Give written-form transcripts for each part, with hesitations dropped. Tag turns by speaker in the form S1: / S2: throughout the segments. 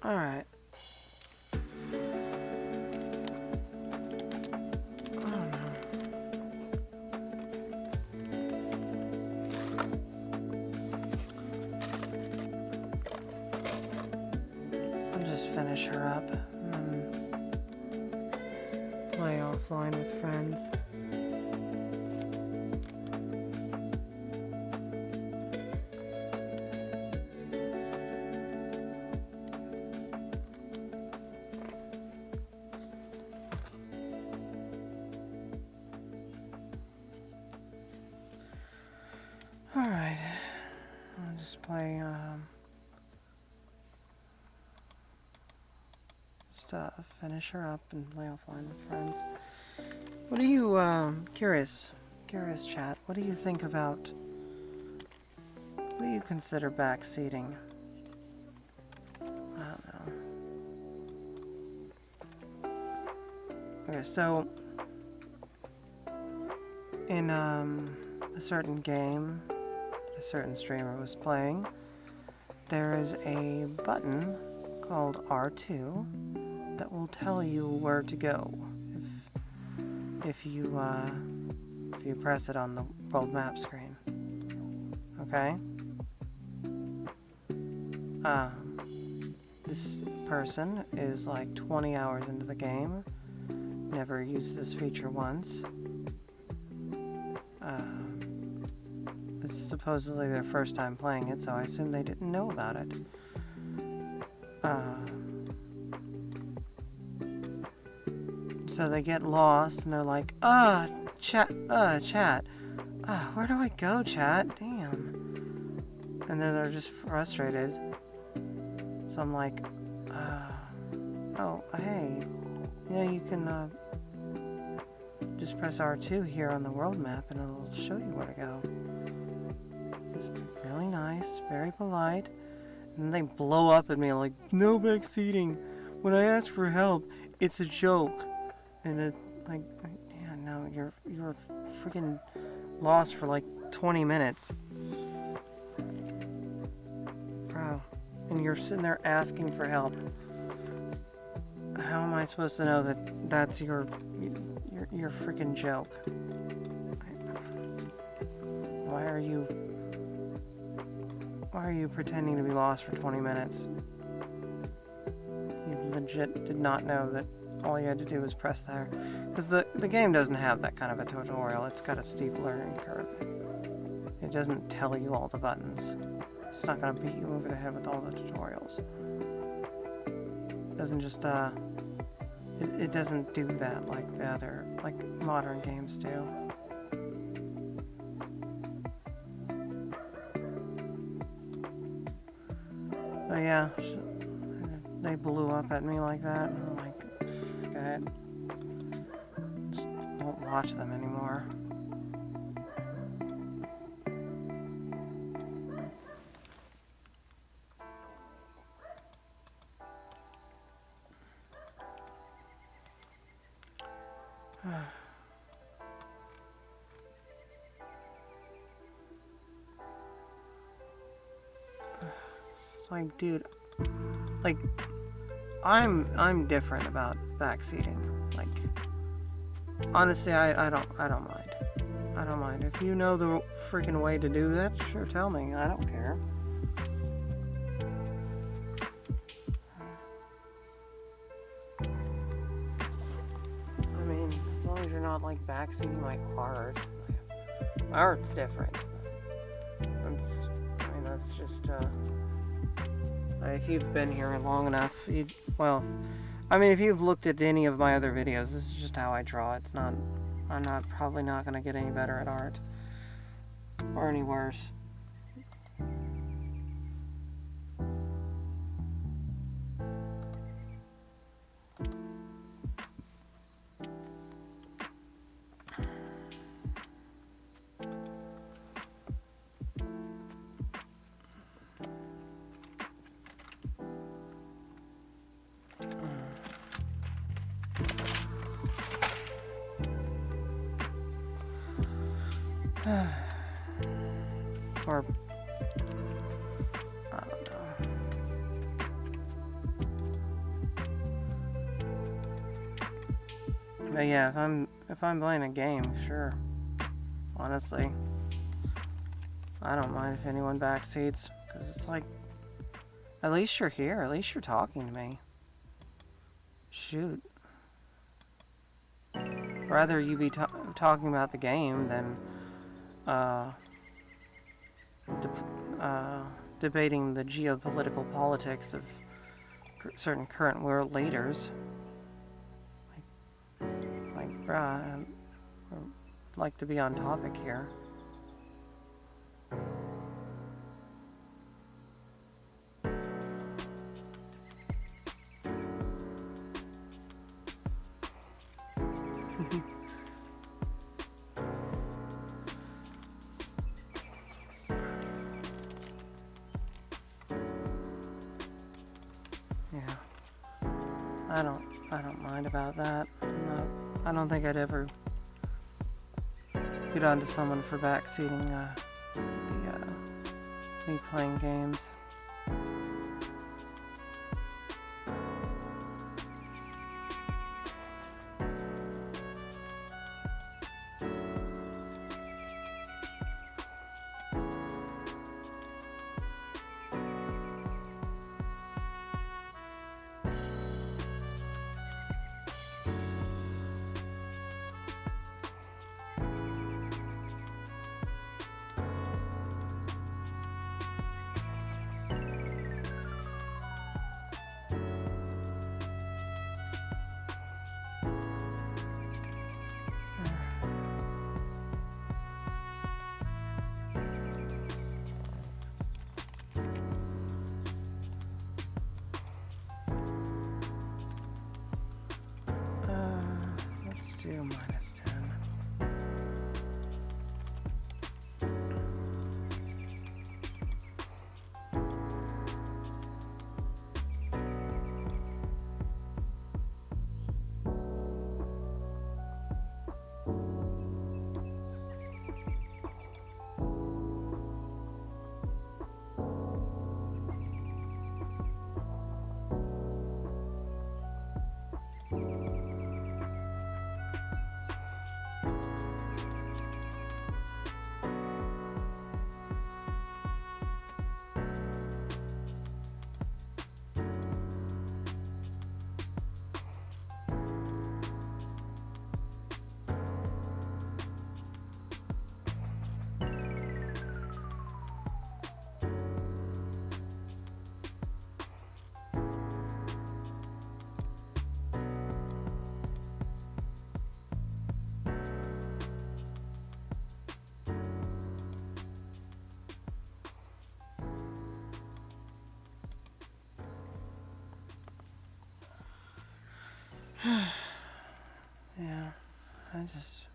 S1: Alright. I'll just finish her up and play offline with friends. Alright. I'll just play finish her up and play offline with friends. What do you, curious chat, what do you think about, what do you consider backseating? I don't know. Okay, so, in, a certain game, a certain streamer was playing, there is a button called R2 that will tell you where to go if you press it on the world map screen. Okay? This person is like 20 hours into the game, never used this feature once. It's supposedly their first time playing it, so I assume they didn't know about it. So they get lost and they're like, chat, where do I go, chat? Damn. And then they're just frustrated. So I'm like, oh, hey, you know, you can, just press R2 here on the world map and it'll show you where to go. It's really nice, very polite. And they blow up at me like, no backseating. When I ask for help, it's a joke. And it, like, yeah, no, you're freaking lost for like 20 minutes. Bro. And you're sitting there asking for help. How am I supposed to know that that's your freaking joke? Why are you pretending to be lost for 20 minutes? You legit did not know that all you had to do was press there. Because the game doesn't have that kind of a tutorial. It's got a steep learning curve. It doesn't tell you all the buttons. It's not going to beat you over the head with all the tutorials. It doesn't just, it doesn't do that like the other, like modern games do. But yeah, they blew up at me like that, and I'm like, forget it. Just won't watch them anymore. It's like, dude, like, I'm different about backseating. Like, honestly, I don't mind. I don't mind. If you know the freaking way to do that, sure, tell me. I don't care. I mean, as long as you're not like backseating my art. My art's different. That's just if you've been here long enough, if you've looked at any of my other videos, this is just how I draw. I'm probably not gonna get any better at art. Or any worse. But yeah, if I'm playing a game, sure. Honestly, I don't mind if anyone backseats, because it's like, at least you're here. At least you're talking to me. Shoot. Rather you be talking about the game than debating the geopolitical politics of certain current world leaders. Like, bruh, I'd like to be on topic here. Yeah. I don't mind about that. I don't think I'd ever get onto someone for backseating me playing games. Let's do -10. Yeah, I just...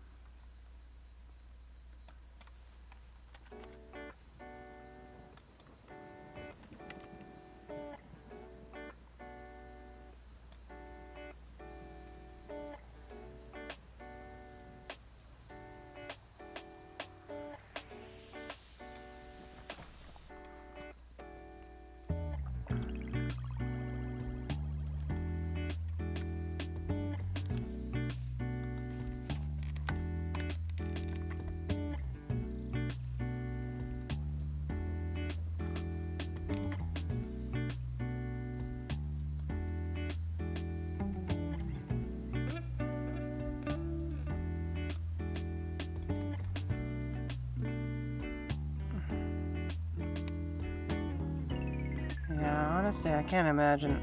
S1: Yeah, honestly, I can't imagine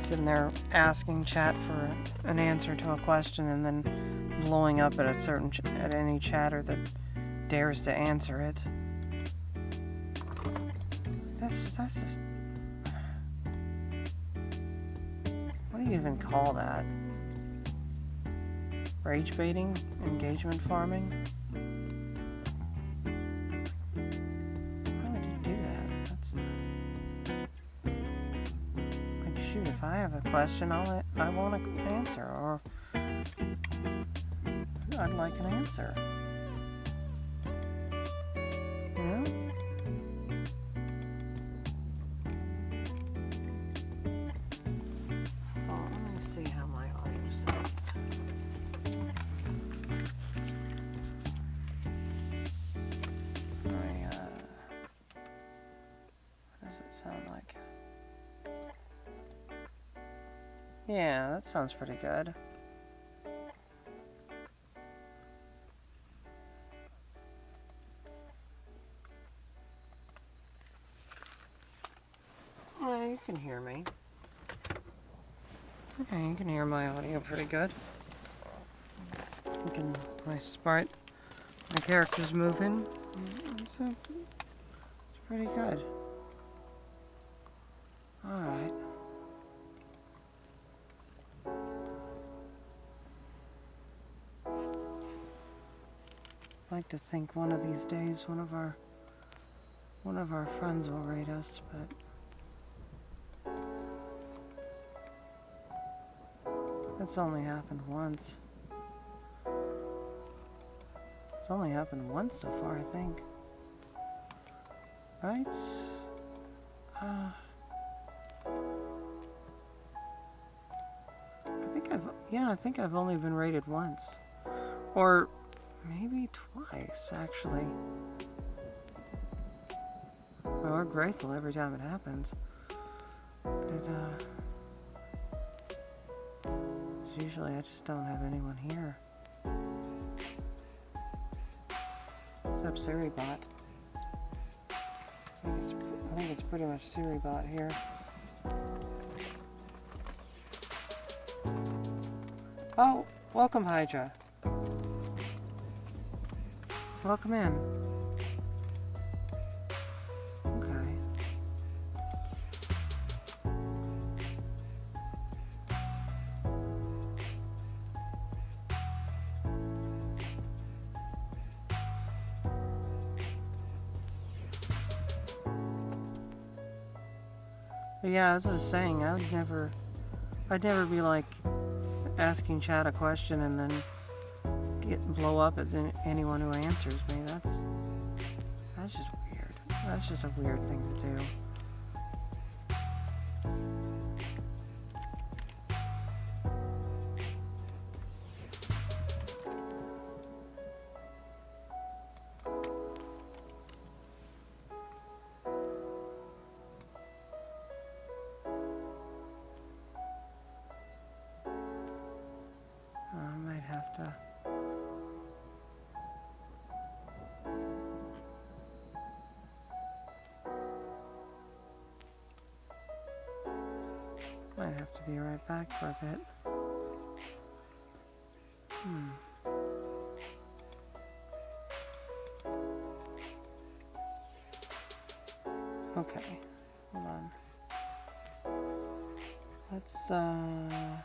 S1: sitting there asking chat for an answer to a question and then blowing up at at any chatter that dares to answer it. That's just... What do you even call that? Rage baiting? Engagement farming? Why would you do that? That's... Like, shoot, if I have a question, I want an answer, or I'd like an answer. You know? Oh, let me see how my audio sounds. Yeah, that sounds pretty good. Yeah, you can hear me. Yeah, you can hear my audio pretty good. You can, my character's moving. It's pretty good. Alright. I'd like to think one of these days one of our friends will rate us, but that's only happened once. It's only happened once so far, I think. Right? I think I've only been rated once. Or maybe twice, actually. Well, we're grateful every time it happens. But, usually I just don't have anyone here. Except SiriBot. I think it's pretty much SiriBot here. Oh, welcome Hydra. Welcome in. Okay. But yeah, as I was saying, I'd never be like asking chat a question and then blow up at anyone who answers me. That's just weird. That's just a weird thing to do. I might have to. Might have to be right back for a bit. Okay, hold on. Let's -10.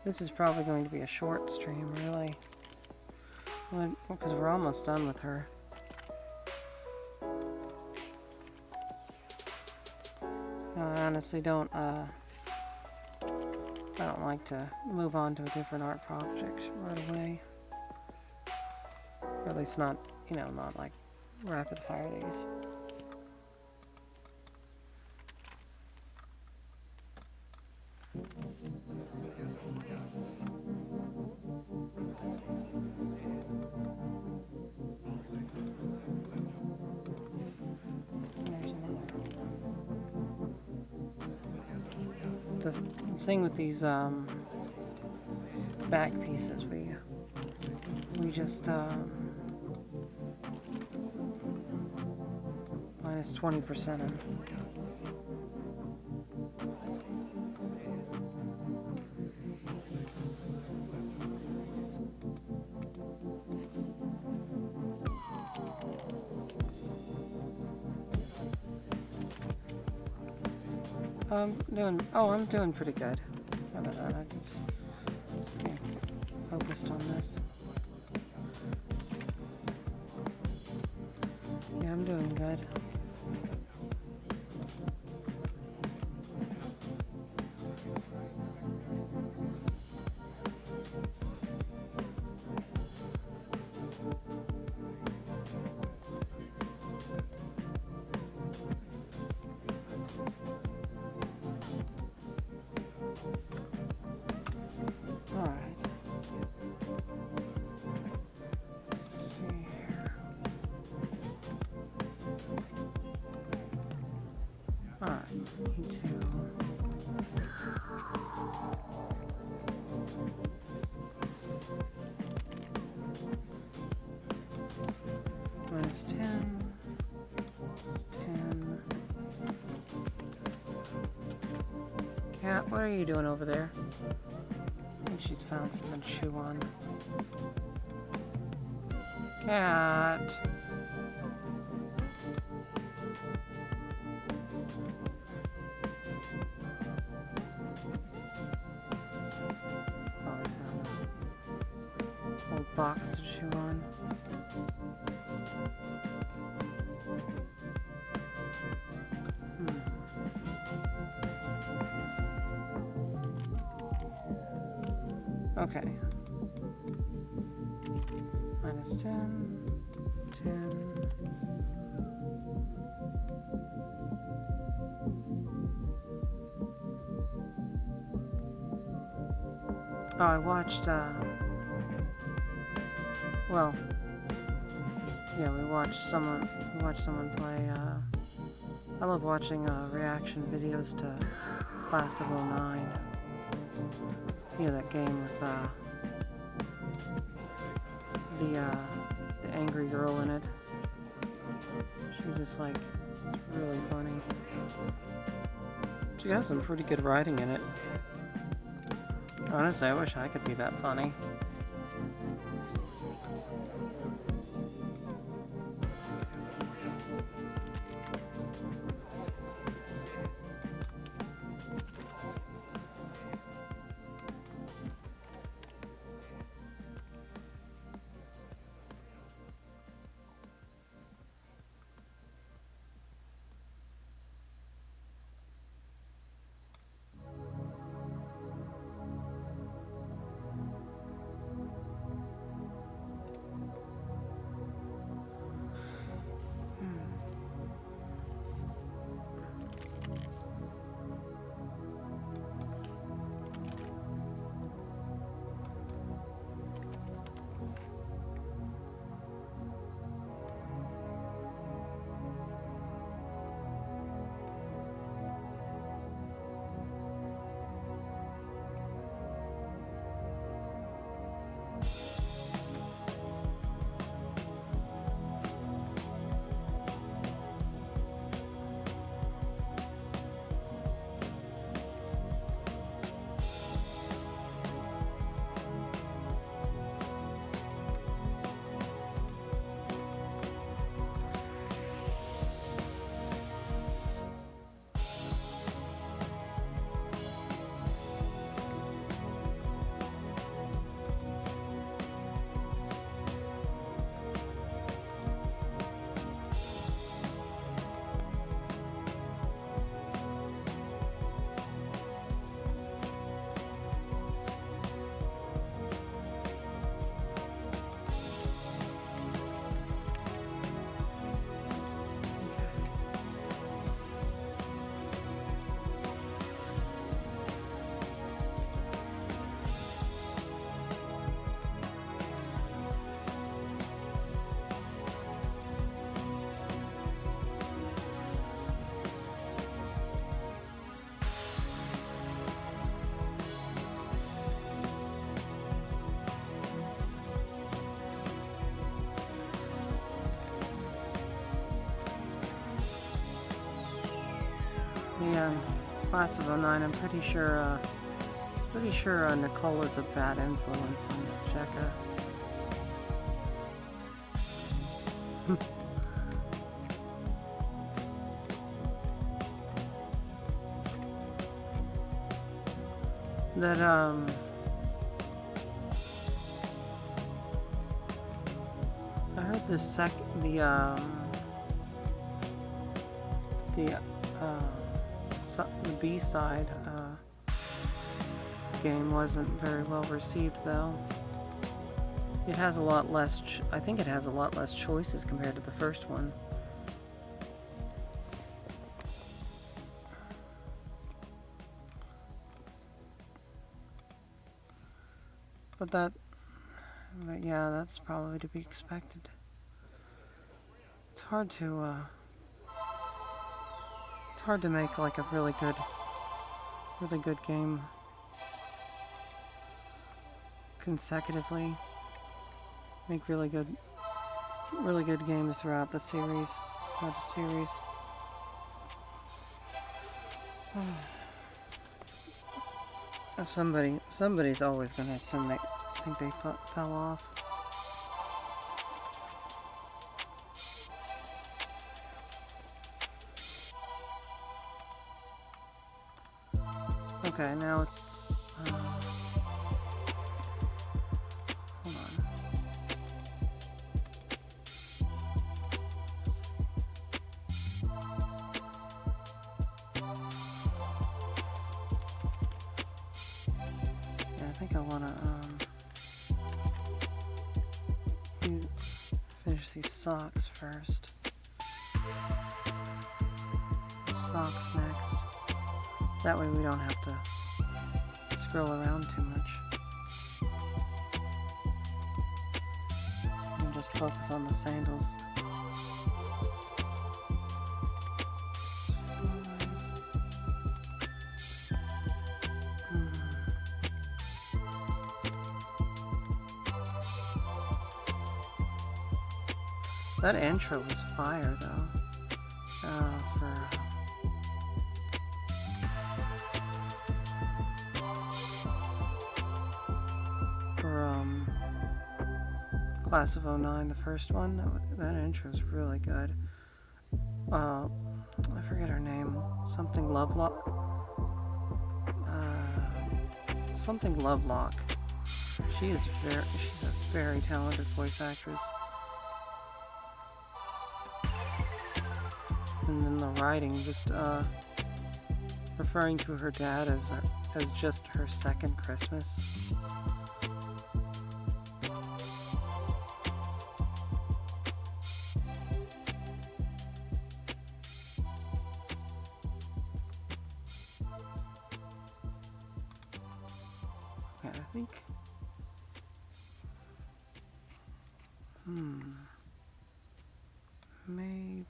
S1: This is probably going to be a short stream, really. Because we're almost done with her. I honestly don't I don't like to move on to a different art project right away. Or at least not, not like rapid fire these. The thing with these back pieces, we just minus 20% of. I'm doing pretty good. How about that? I just focused on this. Yeah, I'm doing good. need to... Minus 10. 10. Cat, what are you doing over there? I think she's found something to chew on. Cat. Probably found an old box to chew on. Okay. Minus 10. 10. Oh, I watched, well, yeah, we watched someone play, I love watching, reaction videos to Class of '09. You know, that game with, the angry girl in it. She just, like, it's really funny. She has some pretty good writing in it. Honestly, I wish I could be that funny. The Class of '09, I'm pretty sure Nicole is a bad influence on Jekka. That I heard the B-side game wasn't very well received, though. It has a lot less. I think it has a lot less choices compared to the first one. But yeah, that's probably to be expected. It's hard to hard to make like a really good game consecutively. Make really good games throughout the series. Somebody's always gonna assume they think they fell off. Okay, now it's hold on. Yeah, I think I wanna finish these socks first. Socks next. That way we don't have to scroll around too much. And just focus on the sandals. That intro was fire, though. For Class of '09, the first one. That intro is really good. I forget her name. Something Lovelock. Something Lovelock. She's a very talented voice actress. And then the writing, just referring to her dad as just her second Christmas. Yeah, I think. Maybe.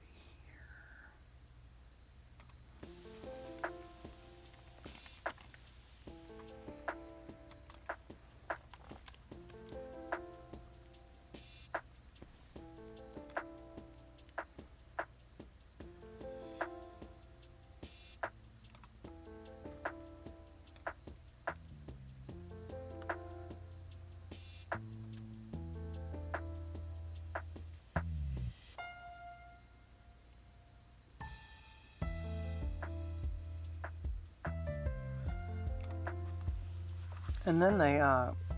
S1: And then they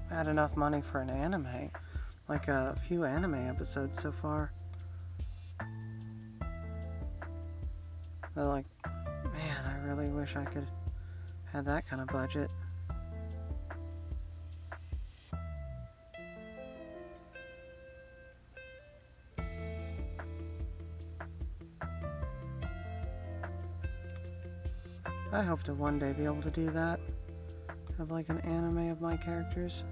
S1: had enough money for an anime, like a few anime episodes so far. They're like, man, I really wish I could have that kind of budget. I hope to one day be able to do that. Have like an anime of my characters.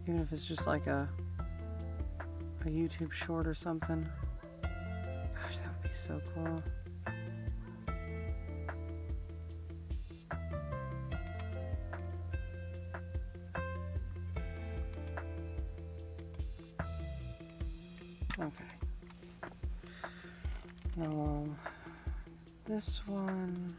S1: Even if it's just like a YouTube short or something. Gosh, that would be so cool. Okay. Now, this one.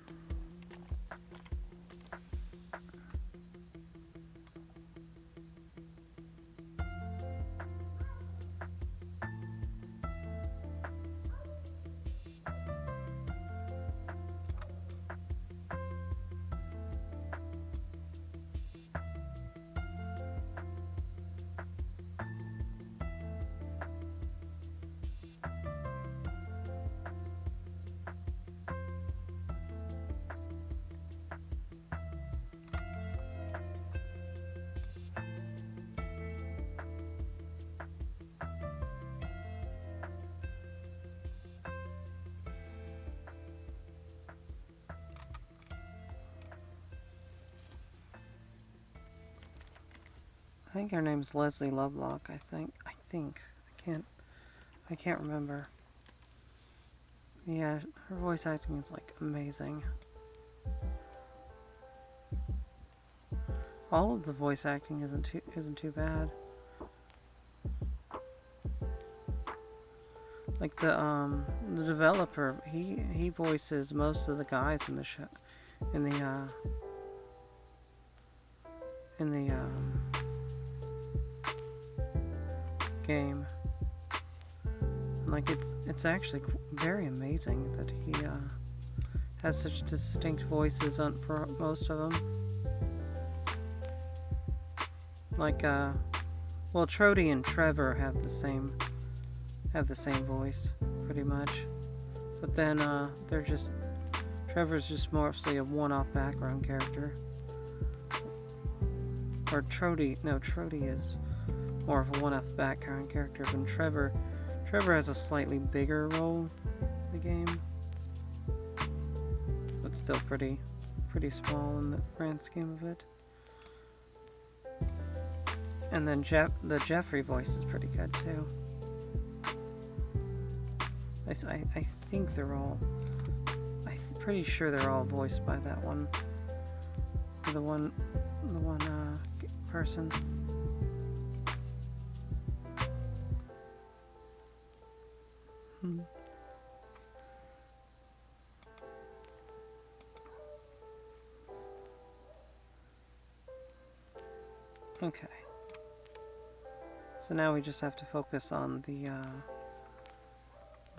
S1: think her name's Leslie Lovelock. I think. I can't remember. Yeah, her voice acting is like amazing. All of the voice acting isn't too bad. Like the developer, he voices most of the guys in the show, in the game. Like it's actually very amazing that he has such distinct voices on for most of them. Like well, Trody and Trevor have the same voice pretty much, but then Trevor's just mostly a one-off background character. Or Trody is more of a one-off background character than Trevor. Trevor has a slightly bigger role in the game, but still pretty small in the grand scheme of it. And then the Jeffrey voice is pretty good too. I think they're all. I'm pretty sure they're all voiced by that one. The one person. Okay. So now we just have to focus on the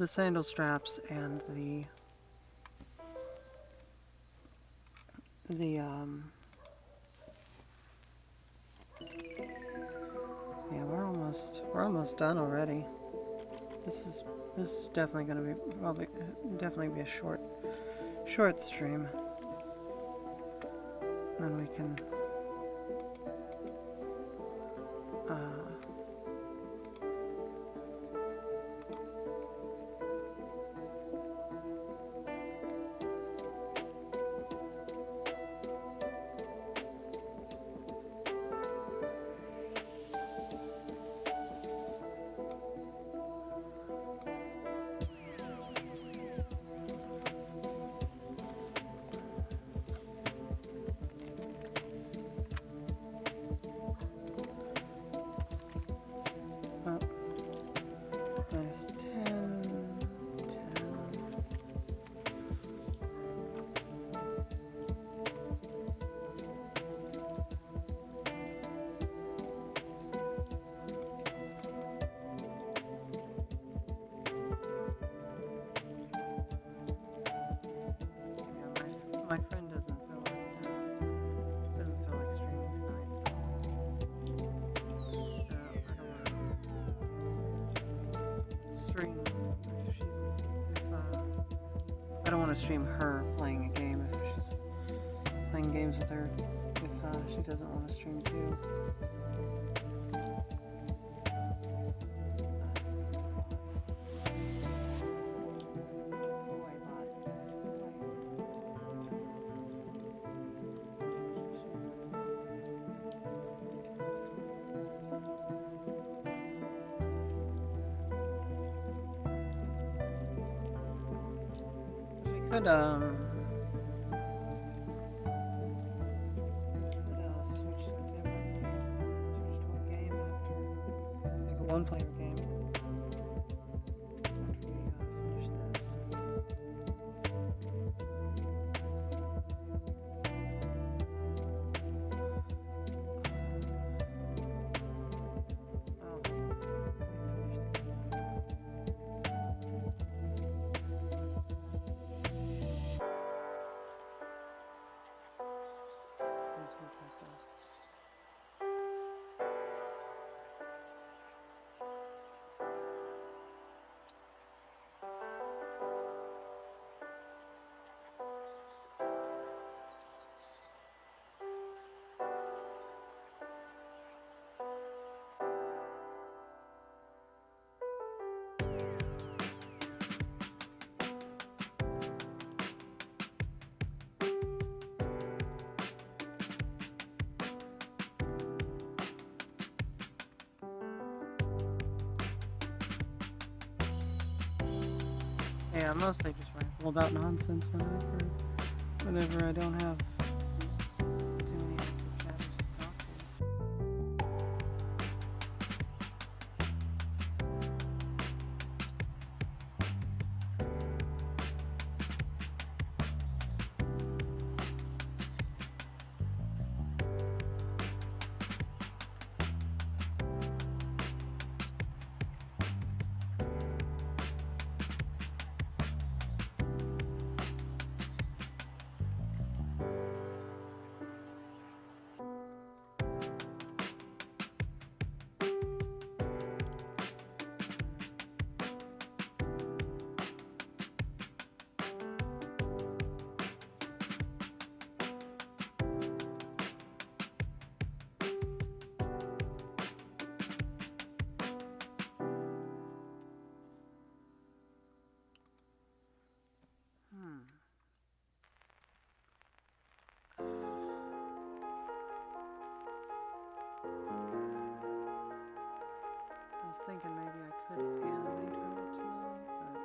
S1: sandal straps and the yeah, we're almost done already. This is definitely gonna be definitely be a short stream. And then we can minus 10. My friend doesn't feel like streaming tonight, so I don't want to stream I don't want to stream her playing a game if she's playing games with her if she doesn't want to stream too. Could switch to a different game. Switch to a game after, like a one-player game. After we finish this. Yeah, I mostly just ramble about nonsense whenever I don't have too many active chatters to talk to. Hmm. I was thinking maybe I could animate her tonight, but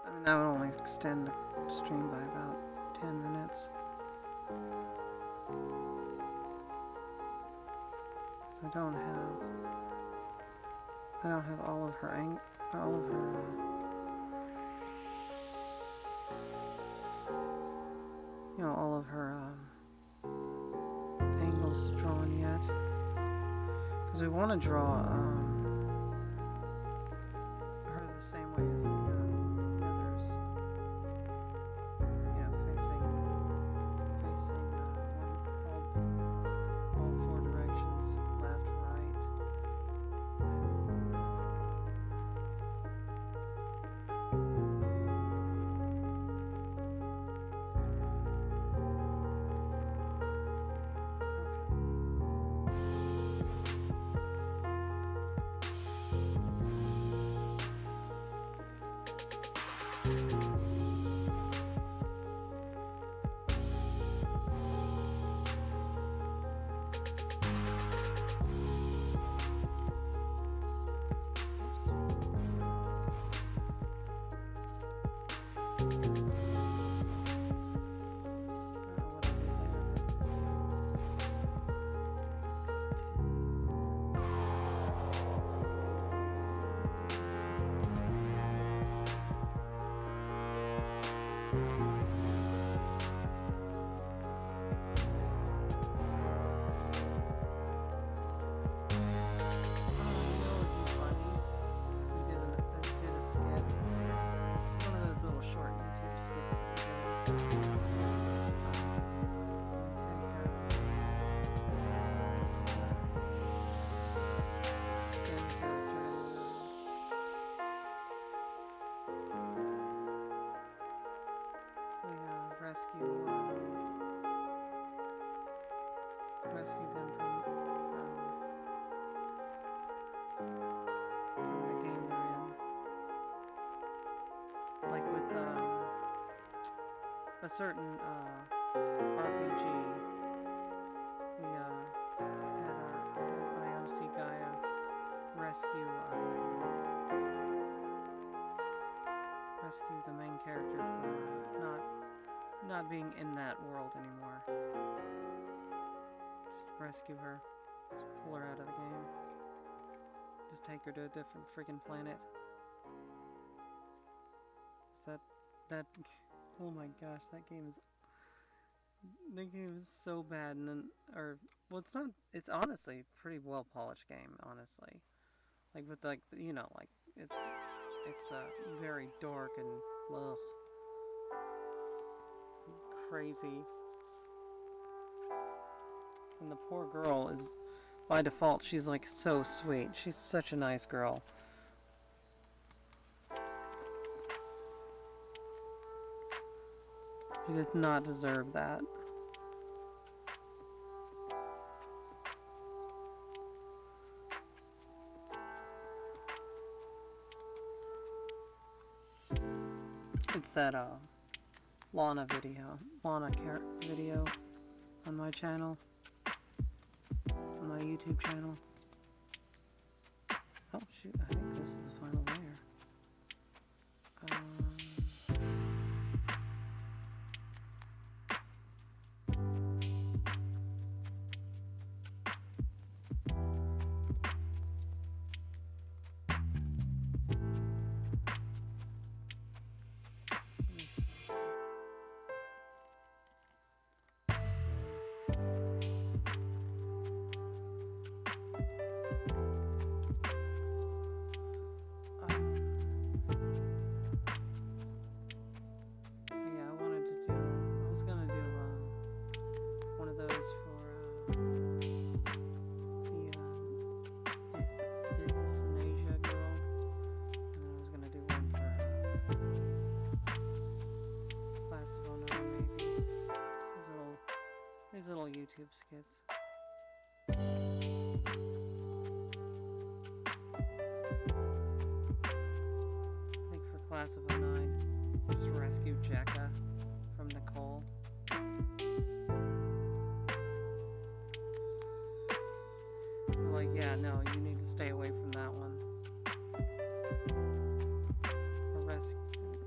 S1: I mean that would only extend the stream by about 10 minutes. I don't have all of her all of her angles drawn yet. Because we want to draw her the same way as the others. Yeah, facing all four directions, left, right. Rescue them from the game they're in. Like with a certain RPG, we had our IOC guy rescue the main character from not being in that world anymore. Just rescue her, just pull her out of the game, just take her to a different freaking planet. That oh my gosh, that game is so bad. And then it's honestly a pretty well polished game, honestly. Like with it's very dark and ugh, crazy. And the poor girl is, by default, she's like so sweet. She's such a nice girl. She did not deserve that. It's that Lana video on my channel, on my YouTube channel. Oh shoot, I think this is the final layer. YouTube skits. I think for Class of '09, just rescue Jekka from Nicole. Like, yeah, no, you need to stay away from that one. Or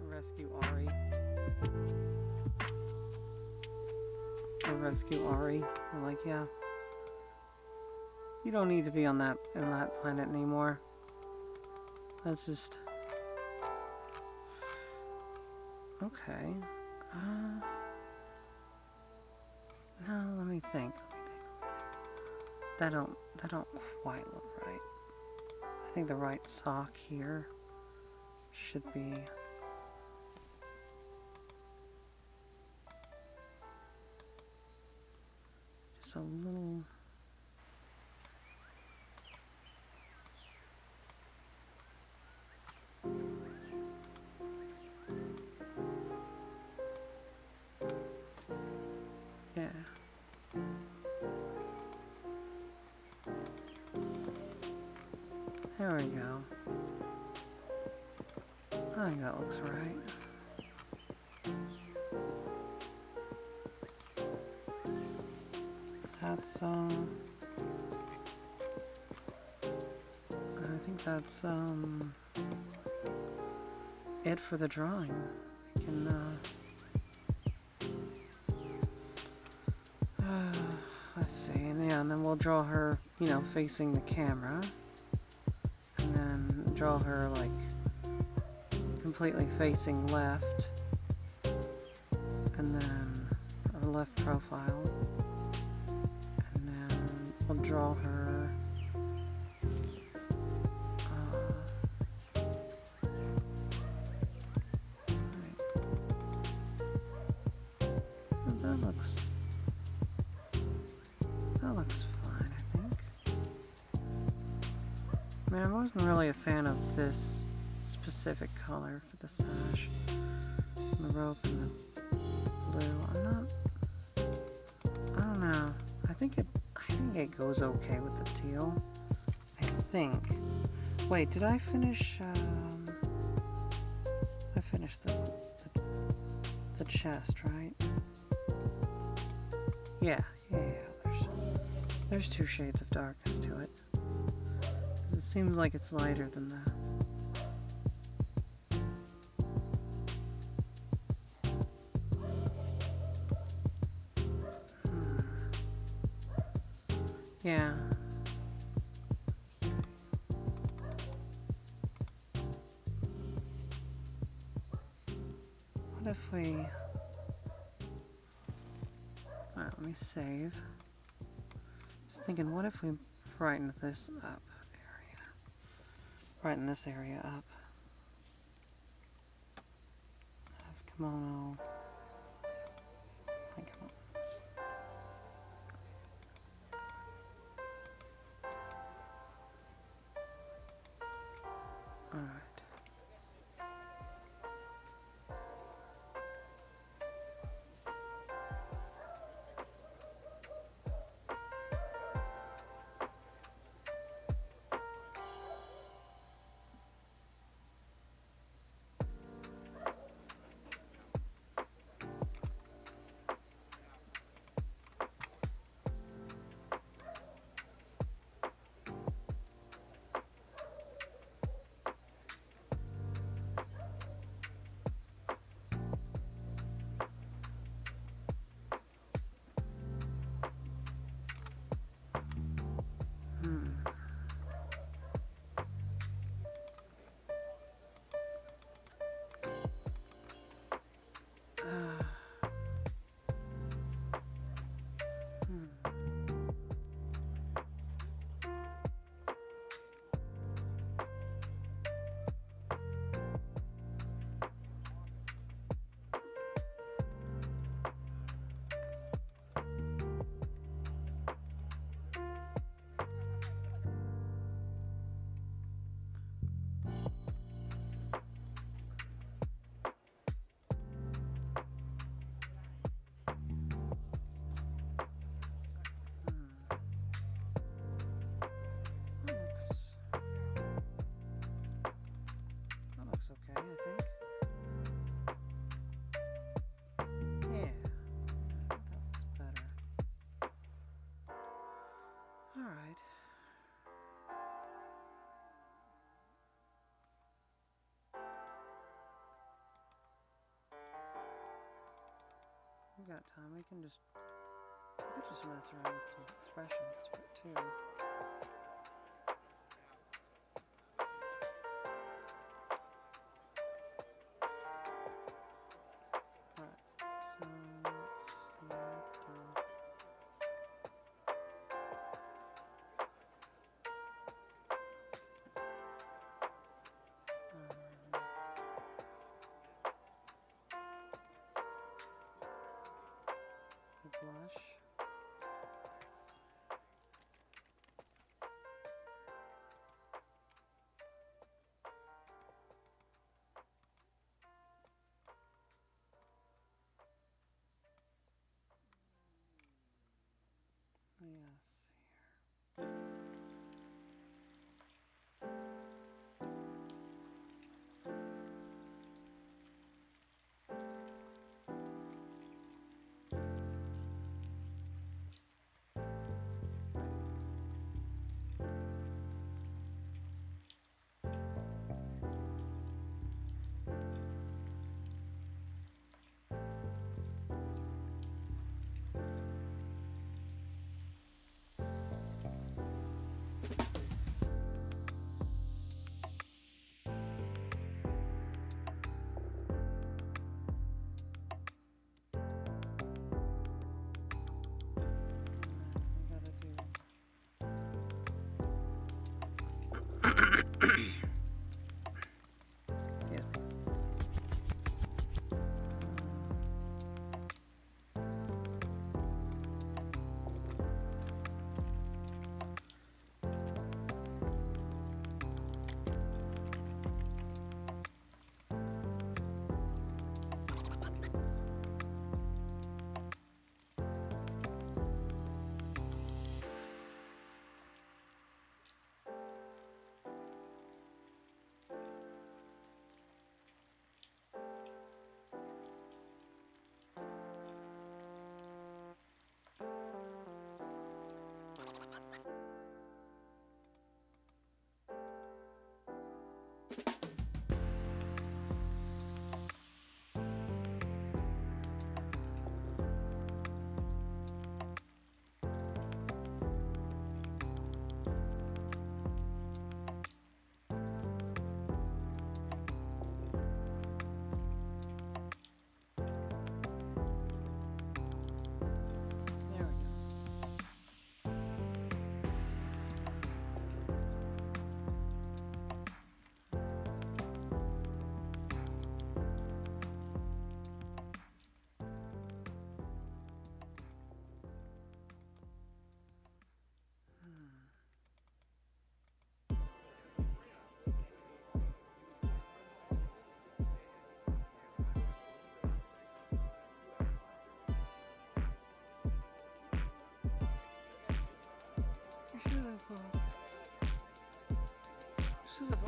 S1: rescue Ari. Or rescue Ari. We're like, yeah. You don't need to be on that planet anymore. That's just okay. No, let me think. That don't quite look right. I think the right sock here should be just a little. Yeah. There we go. I think that looks right. That's I think that's it for the drawing. We can let's see, and yeah, and then we'll draw her, you know, facing the camera, and then draw her like completely facing left, and then her left profile, and then we'll draw her that looks fine, I think. I mean, I wasn't really a fan of this specific color for the sash, and the rope, and the blue. I don't know. I think it goes okay with the teal. I think. Wait, did I finish? I finished the chest, right? Yeah. There's 2 shades of darkness to it. It seems like it's lighter than that. Yeah. What if we... Alright, let me save. Just thinking, what if we brighten this up area? Brighten this area up. Have kimono. Come on. Alright. got time. We could just mess around with some expressions too. Alright, so let's see what we can do. The blush. Yes, here.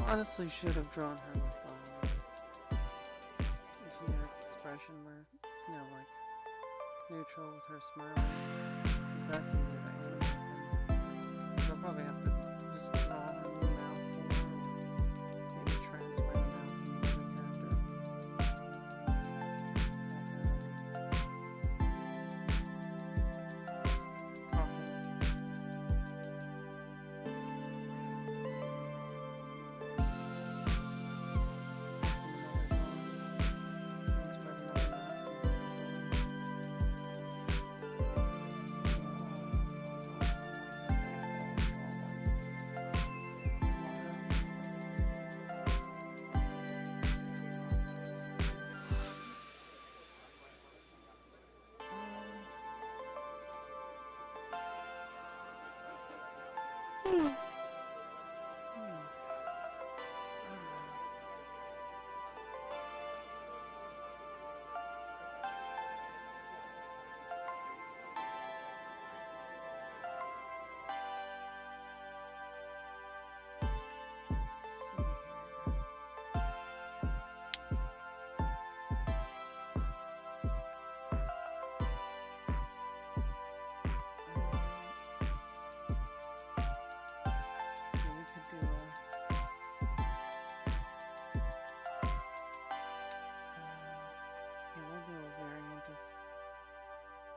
S1: Honestly, should have drawn her with generic expression where, you know, like neutral with her smiling. That's easier to animate than. I'll probably have to just draw her in the mouth or maybe transfer the mouth into the character.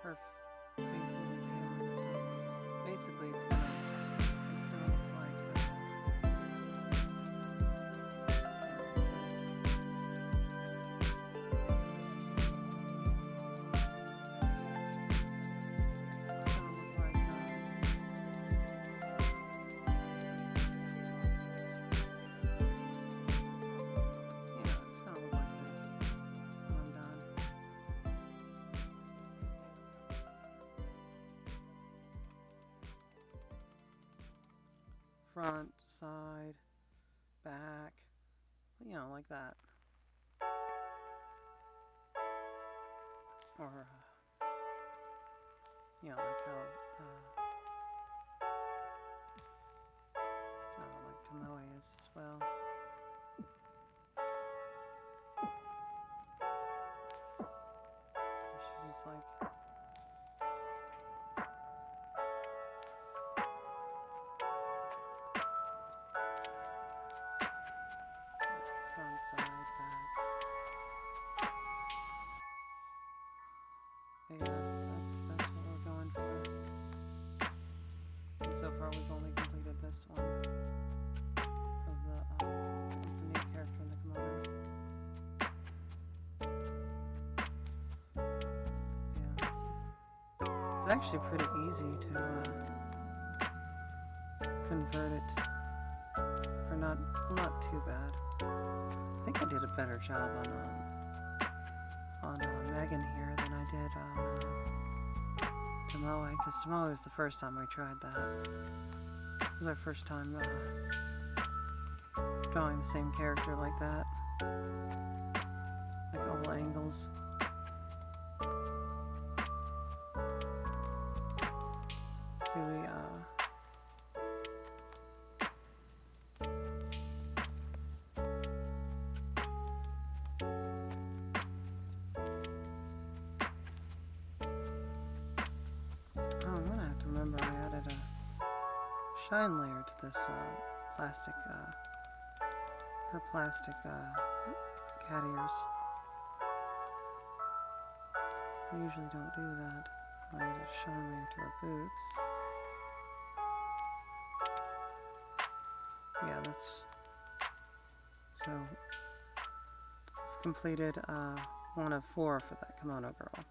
S1: her facing the camera and stuff. Basically, it's gonna look like front, side, back, you know, like that. Or, you know, like how, like Tomoe is as well. She's just like, front, side, back. But yeah, that's what we're going for. And so far we've only completed this one of the new character in the kimono. Yeah, it's actually pretty easy to convert it, or not too bad. I think I did a better job on Megan here than I did on Tomoe, because Tomoe was the first time we tried that. It was our first time drawing the same character like that, like all angles. See, I'm gonna have to remember I added a shine layer to this plastic, her plastic cat ears. I usually don't do that. I added a shine layer to her boots. Yeah, that's... So, I've completed 1 of 4 for that kimono girl.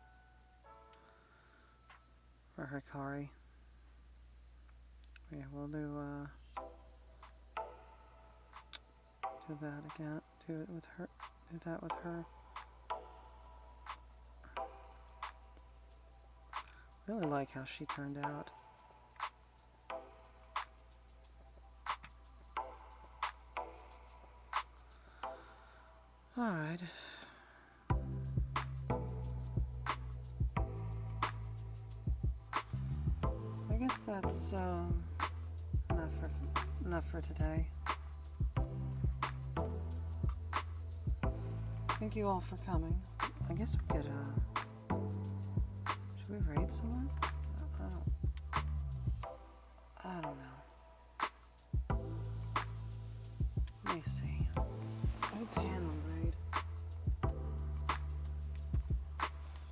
S1: For Hikari. Yeah, we'll do that again. Do it with her. Do that with her. Really like how she turned out. Alright. I guess that's enough for today. Thank you all for coming. I guess we could should we raid someone? I don't know. Let me see. Who can we raid?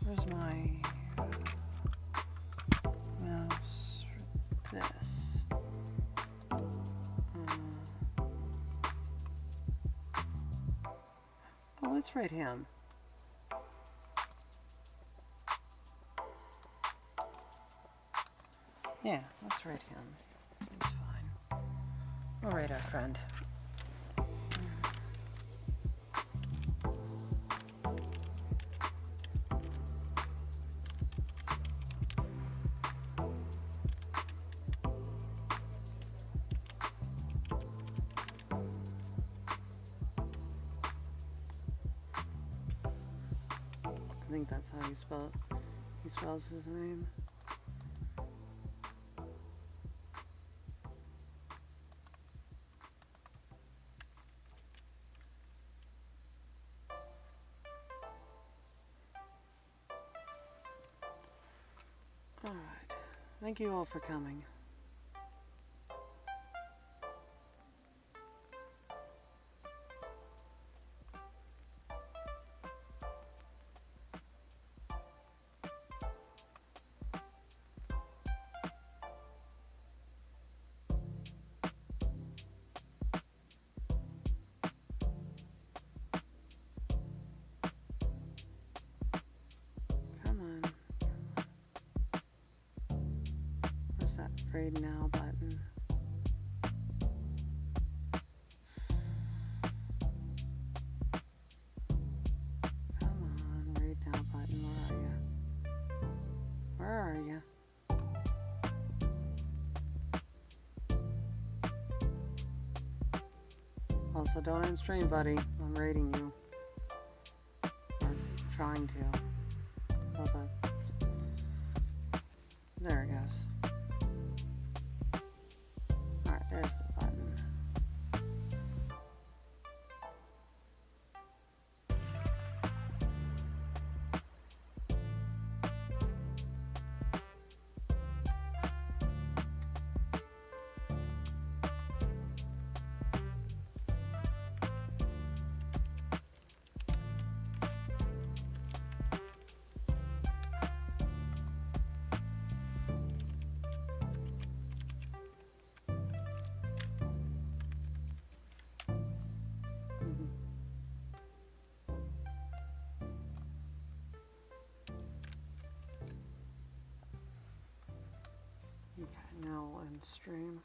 S1: Where's my mouse for this? Oh, let's raid him. Yeah, let's raid him. It's fine. We'll raid our friend. I think that's how you spell it. He spells his name. Alright. Thank you all for coming. Read now button. Come on, read now button. Where are you? Also, don't end stream, buddy. I'm rating you. Or trying to. Hold on. There it goes. Alright, there's the button. Okay, now we'll end stream.